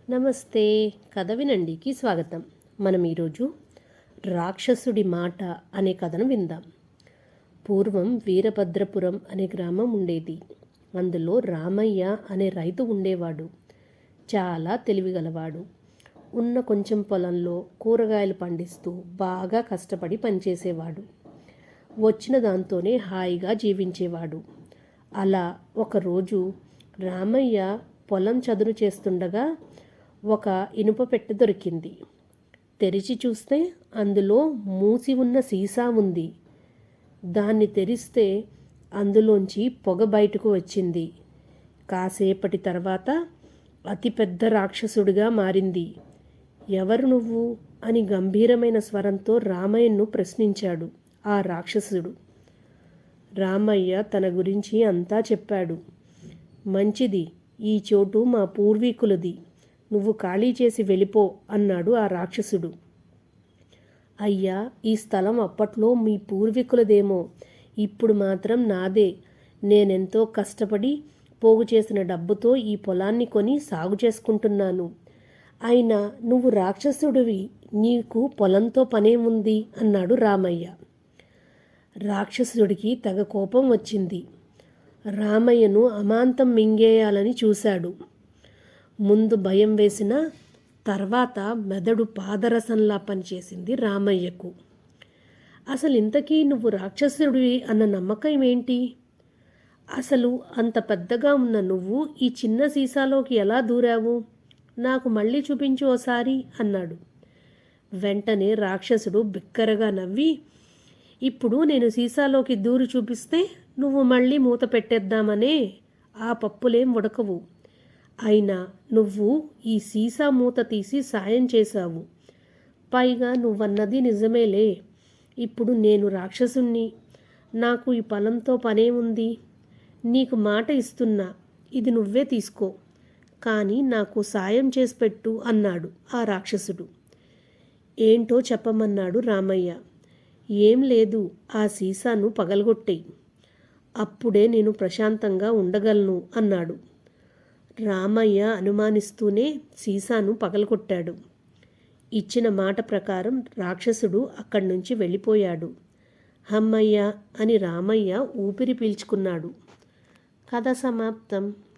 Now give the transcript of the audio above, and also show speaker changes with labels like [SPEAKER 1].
[SPEAKER 1] నమస్తే. కథ వినండికి స్వాగతం. మనం ఈరోజు రాక్షసుడి మాట అనే కథను విందాం. పూర్వం వీరభద్రపురం అనే గ్రామం ఉండేది. అందులో రామయ్య అనే రైతు ఉండేవాడు. చాలా తెలివిగలవాడు. ఉన్న కొంచెం పొలంలో కూరగాయలు పండిస్తూ బాగా కష్టపడి పనిచేసేవాడు. వచ్చిన దాంతోనే హాయిగా జీవించేవాడు. అలా ఒకరోజు రామయ్య పొలం చదును చేస్తుండగా ఒక ఇనుప పెట్టె దొరికింది. తెరిచి చూస్తే అందులో మూసి ఉన్న సీసా ఉంది. దాన్ని తెరిస్తే అందులోంచి పొగ బయటకు వచ్చింది. కాసేపటి తర్వాత అతిపెద్ద రాక్షసుడిగా మారింది. ఎవరు నువ్వు అని గంభీరమైన స్వరంతో రామయ్యను ప్రశ్నించాడు ఆ రాక్షసుడు. రామయ్య తన గురించి అంతా చెప్పాడు. మంచిది, ఈ చోటు మా పూర్వీకులది, నువ్వు ఖాళీ చేసి వెళ్ళిపో అన్నాడు ఆ రాక్షసుడు. అయ్యా, ఈ స్థలం అప్పట్లో మీ పూర్వీకులదేమో, ఇప్పుడు మాత్రం నాదే. నేనెంతో కష్టపడి పోగు చేసిన డబ్బుతో ఈ పొలాన్ని కొని సాగు చేసుకుంటున్నాను. అయినా నువ్వు రాక్షసుడివి, నీకు పొలంతో పనేముంది అన్నాడు రామయ్య. రాక్షసుడికి తెగ కోపం వచ్చింది. రామయ్యను అమాంతం మింగేయాలని చూశాడు. ముందు భయం వేసిన తర్వాత మెదడు పాదరసంలా పనిచేసింది రామయ్యకు. అసలు ఇంతకీ నువ్వు రాక్షసుడివి అన్న నమ్మకం ఏంటి? అసలు అంత పెద్దగా ఉన్న నువ్వు ఈ చిన్న సీసాలోకి ఎలా దూరావు? నాకు మళ్ళీ చూపించు ఓసారి అన్నాడు. వెంటనే రాక్షసుడు బిక్కరగా నవ్వి, ఇప్పుడు నేను సీసాలోకి దూరి చూపిస్తే నువ్వు మళ్ళీ మూత పెట్టేద్దామనే, ఆ పప్పులేం ఉడకవు. అయినా నువ్వు ఈ సీసా మూత తీసి సాయం చేశావు. పైగా నువ్వన్నది నిజమేలే. ఇప్పుడు నేను రాక్షసుణ్ణి, నాకు ఈ పొలంతో పనేముంది? నీకు మాట ఇస్తున్నా, ఇది నువ్వే తీసుకో, కానీ నాకు సాయం చేసి పెట్టు అన్నాడు ఆ రాక్షసుడు. ఏంటో చెప్పమన్నాడు రామయ్య. ఏం లేదు, ఆ సీసాను పగలగొట్టేయి, అప్పుడే నేను ప్రశాంతంగా ఉండగలను అన్నాడు. రామయ్య అనుమానిస్తూనే సీసాను పగలగొట్టాడు. ఇచ్చిన మాట ప్రకారం రాక్షసుడు అక్కడి నుంచి వెళ్ళిపోయాడు. హమ్మయ్య అని రామయ్య ఊపిరి పీల్చుకున్నాడు. కథ సమాప్తం.